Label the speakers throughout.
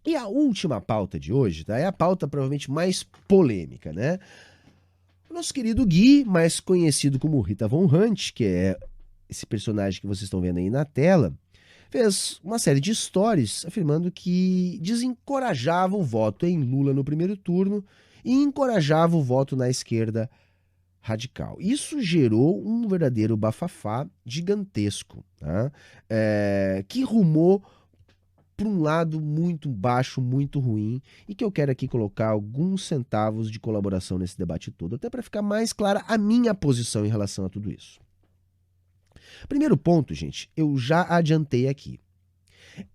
Speaker 1: E a última pauta de hoje, tá? É a pauta provavelmente mais polêmica, né? O nosso querido Gui, mais conhecido como Rita Von Hunt, que é esse personagem que vocês estão vendo aí na tela, fez uma série de stories afirmando que desencorajava o voto em Lula no primeiro turno e encorajava o voto na esquerda radical. Isso gerou um verdadeiro bafafá gigantesco, tá? Que rumou para um lado muito baixo, muito ruim, e que eu quero aqui colocar alguns centavos de colaboração nesse debate todo, até para ficar mais clara a minha posição em relação a tudo isso. Primeiro ponto, gente, eu já adiantei aqui.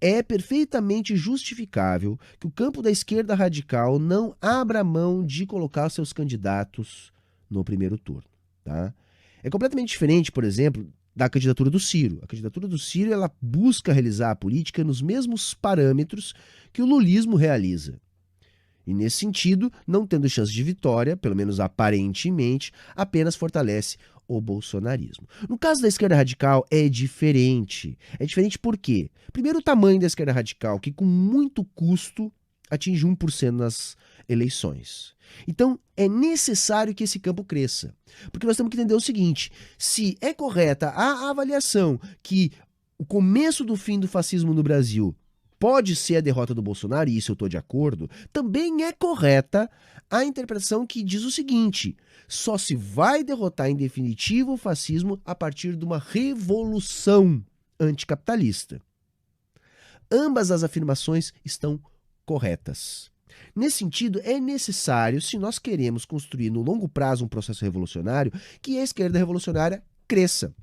Speaker 1: É perfeitamente justificável que o campo da esquerda radical não abra mão de colocar seus candidatos no primeiro turno, tá? É completamente diferente, por exemplo, da candidatura do Ciro. A candidatura do Ciro, ela busca realizar a política nos mesmos parâmetros que o lulismo realiza. E nesse sentido, não tendo chance de vitória, pelo menos aparentemente, apenas fortalece o bolsonarismo. No caso da esquerda radical é diferente. É diferente por quê? Primeiro, o tamanho da esquerda radical, que com muito custo atinge 1% nas eleições. Então, é necessário que esse campo cresça. Porque nós temos que entender o seguinte: se é correta a avaliação que o começo do fim do fascismo no Brasil pode ser a derrota do Bolsonaro, e isso eu estou de acordo, também é correta a interpretação que diz o seguinte: só se vai derrotar em definitivo o fascismo a partir de uma revolução anticapitalista. Ambas as afirmações estão corretas. Nesse sentido, é necessário, se nós queremos construir no longo prazo um processo revolucionário, que a esquerda revolucionária cresça.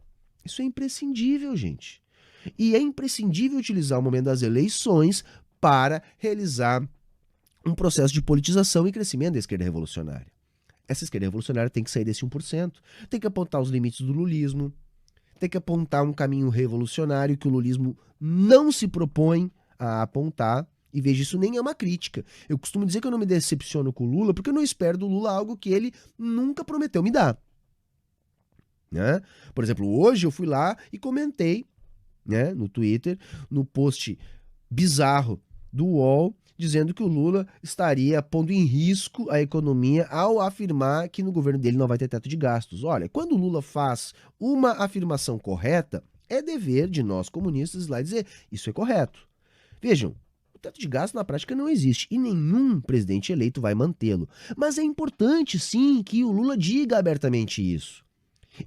Speaker 1: Isso é imprescindível, gente. E é imprescindível utilizar o momento das eleições para realizar um processo de politização e crescimento da esquerda revolucionária. Essa esquerda revolucionária tem que sair desse 1%, tem que apontar os limites do lulismo, tem que apontar um caminho revolucionário que o lulismo não se propõe a apontar. E veja, isso nem é uma crítica. Eu costumo dizer que eu não me decepciono com o Lula porque eu não espero do Lula algo que ele nunca prometeu me dar. Né? Por exemplo, hoje eu fui lá e comentei, né, no Twitter, no post bizarro do UOL, dizendo que o Lula estaria pondo em risco a economia ao afirmar que no governo dele não vai ter teto de gastos. Olha, quando o Lula faz uma afirmação correta, é dever de nós comunistas lá dizer isso é correto. Vejam, o teto de gastos na prática não existe e nenhum presidente eleito vai mantê-lo. Mas é importante sim que o Lula diga abertamente isso.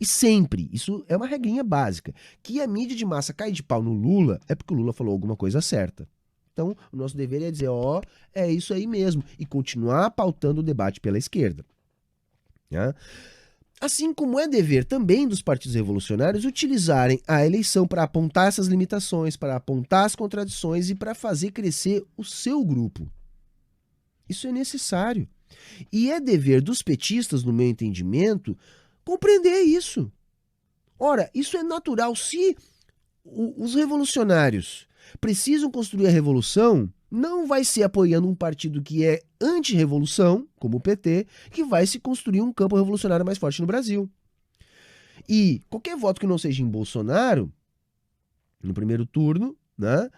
Speaker 1: E sempre, isso é uma regrinha básica, que a mídia de massa cai de pau no Lula é porque o Lula falou alguma coisa certa. Então, o nosso dever é dizer, é isso aí mesmo, e continuar pautando o debate pela esquerda. Né? Assim como é dever também dos partidos revolucionários utilizarem a eleição para apontar essas limitações, para apontar as contradições e para fazer crescer o seu grupo. Isso é necessário. E é dever dos petistas, no meu entendimento, compreender isso. Ora, isso é natural. Se os revolucionários precisam construir a revolução, não vai ser apoiando um partido que é anti-revolução, como o PT, que vai se construir um campo revolucionário mais forte no Brasil. E qualquer voto que não seja em Bolsonaro, no primeiro turno, né,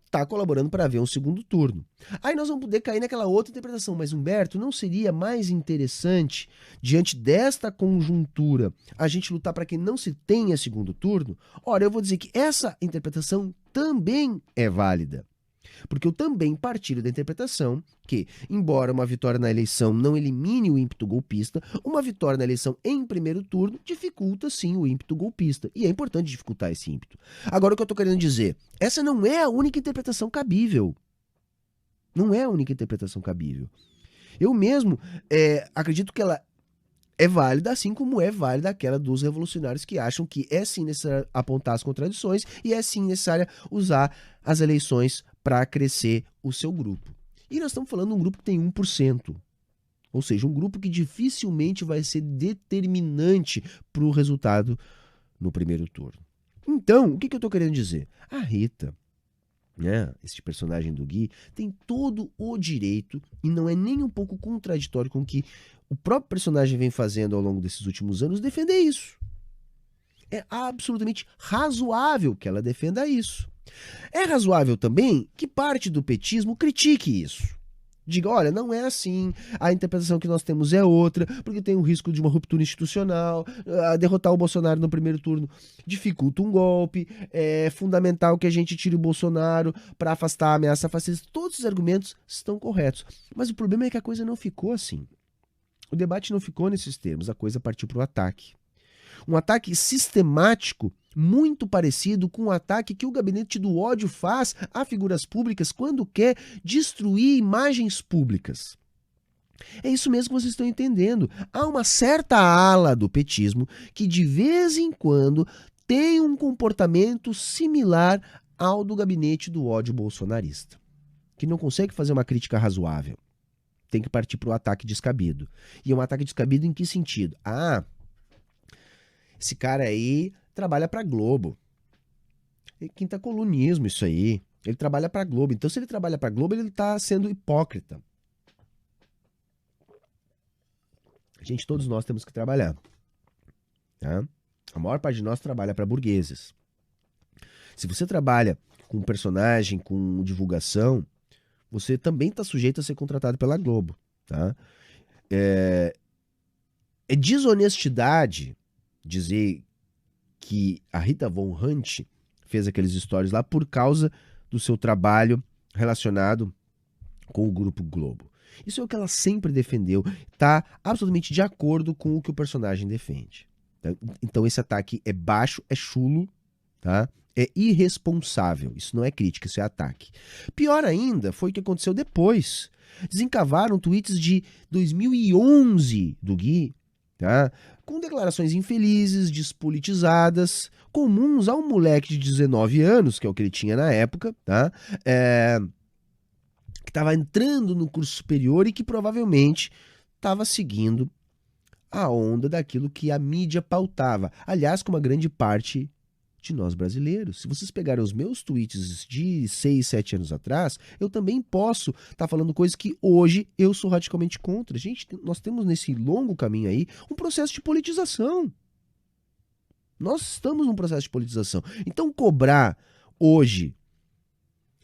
Speaker 1: está colaborando para haver um segundo turno. Aí nós vamos poder cair naquela outra interpretação. Mas, Humberto, não seria mais interessante, diante desta conjuntura, a gente lutar para que não se tenha segundo turno? Ora, eu vou dizer que essa interpretação também é válida. Porque eu também partilho da interpretação que, embora uma vitória na eleição não elimine o ímpeto golpista, uma vitória na eleição em primeiro turno dificulta sim o ímpeto golpista. E é importante dificultar esse ímpeto. Agora, o que eu estou querendo dizer? Essa não é a única interpretação cabível. Não é a única interpretação cabível. Eu mesmo acredito que ela é válida, assim como é válida aquela dos revolucionários que acham que é sim necessário apontar as contradições e é sim necessário usar as eleições para crescer o seu grupo. E nós estamos falando de um grupo que tem 1%. Ou seja, um grupo que dificilmente vai ser determinante para o resultado no primeiro turno. Então, o que eu estou querendo dizer? A Rita, né, este personagem do Gui, tem todo o direito, e não é nem um pouco contraditório com o que o próprio personagem vem fazendo ao longo desses últimos anos, defender isso. É absolutamente razoável que ela defenda isso. É razoável também que parte do petismo critique isso. Diga, olha, não é assim, a interpretação que nós temos é outra, porque tem o risco de uma ruptura institucional, derrotar o Bolsonaro no primeiro turno dificulta um golpe, é fundamental que a gente tire o Bolsonaro para afastar a ameaça fascista. Todos os argumentos estão corretos, mas o problema é que a coisa não ficou assim. O debate não ficou nesses termos, a coisa partiu para o ataque. Um ataque sistemático, muito parecido com o ataque que o gabinete do ódio faz a figuras públicas quando quer destruir imagens públicas. É isso mesmo que vocês estão entendendo. Há uma certa ala do petismo que de vez em quando tem um comportamento similar ao do gabinete do ódio bolsonarista, que não consegue fazer uma crítica razoável. Tem que partir para o ataque descabido. E é um ataque descabido em que sentido? Esse cara aí trabalha para Globo. É quinta colunismo isso aí. Ele trabalha para Globo. Então, se ele trabalha para Globo, ele está sendo hipócrita. Gente, todos nós temos que trabalhar. Tá? A maior parte de nós trabalha para burgueses. Se você trabalha com personagem, com divulgação, você também está sujeito a ser contratado pela Globo. Tá? É desonestidade dizer que a Rita Von Hunt fez aqueles stories lá por causa do seu trabalho relacionado com o Grupo Globo. Isso é o que ela sempre defendeu, tá absolutamente de acordo com o que o personagem defende. Então esse ataque é baixo, é chulo, tá? É irresponsável. Isso não é crítica, isso é ataque. Pior ainda foi o que aconteceu depois. Desencavaram tweets de 2011 do Gui, tá? Com declarações infelizes, despolitizadas, comuns a um moleque de 19 anos, que é o que ele tinha na época, tá? Que estava entrando no curso superior e que provavelmente estava seguindo a onda daquilo que a mídia pautava. Aliás, com uma grande parte de nós brasileiros. Se vocês pegarem os meus tweets de 6, 7 anos atrás, eu também posso estar falando coisas que hoje eu sou radicalmente contra. Gente, nós temos nesse longo caminho aí um processo de politização. Nós estamos num processo de politização. Então, cobrar hoje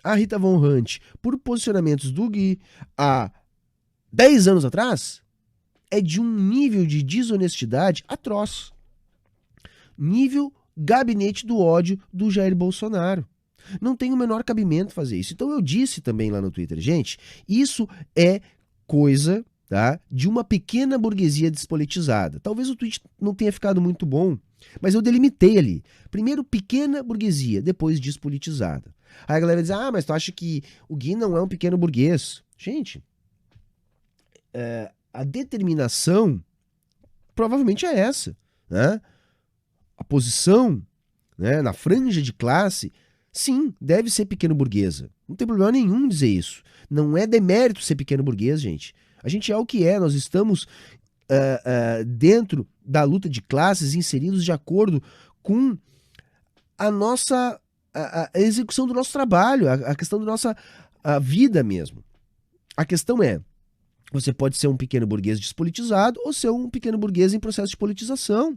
Speaker 1: a Rita Von Hunt por posicionamentos do Gui há 10 anos atrás é de um nível de desonestidade atroz. Nível gabinete do ódio do Jair Bolsonaro. Não tem o menor cabimento fazer isso. Então eu disse também lá no Twitter, gente, isso é coisa, tá, de uma pequena burguesia despolitizada. Talvez o tweet não tenha ficado muito bom, mas eu delimitei ali. Primeiro pequena burguesia, depois despolitizada. Aí a galera diz, mas tu acha que o Gui não é um pequeno burguês? Gente, a determinação provavelmente é essa, né? A posição, né, na franja de classe, sim, deve ser pequeno burguesa. Não tem problema nenhum dizer isso. Não é demérito ser pequeno burguês, gente. A gente é o que é, nós estamos dentro da luta de classes, inseridos de acordo com a nossa a execução do nosso trabalho, a questão da nossa vida mesmo. A questão é, você pode ser um pequeno burguês despolitizado ou ser um pequeno burguês em processo de politização.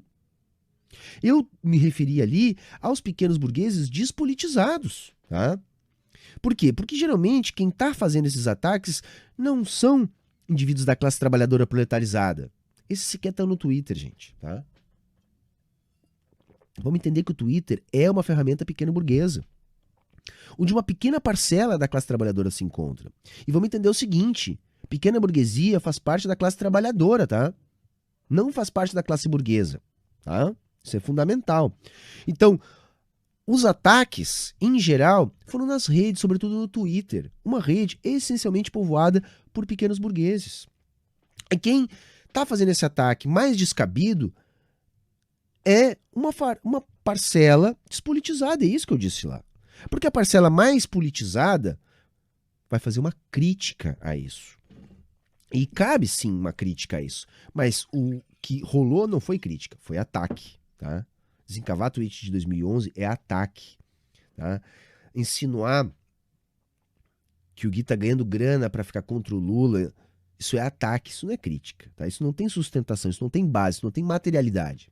Speaker 1: Eu me referi ali aos pequenos burgueses despolitizados, tá? Por quê? Porque geralmente quem está fazendo esses ataques não são indivíduos da classe trabalhadora proletarizada. Esses sequer estão no Twitter, gente, tá? Vamos entender que o Twitter é uma ferramenta pequena burguesa, onde uma pequena parcela da classe trabalhadora se encontra. E vamos entender o seguinte, pequena burguesia faz parte da classe trabalhadora, tá? Não faz parte da classe burguesa, tá? Isso é fundamental. Então, os ataques, em geral, foram nas redes, sobretudo no Twitter. Uma rede essencialmente povoada por pequenos burgueses. E quem está fazendo esse ataque mais descabido é uma parcela despolitizada. É isso que eu disse lá. Porque a parcela mais politizada vai fazer uma crítica a isso. E cabe sim uma crítica a isso. Mas o que rolou não foi crítica, foi ataque. Tá? Desencavar tweet de 2011 é ataque. Tá? Insinuar que o Gui tá ganhando grana para ficar contra o Lula, isso é ataque, isso não é crítica. Tá? Isso não tem sustentação, isso não tem base, isso não tem materialidade.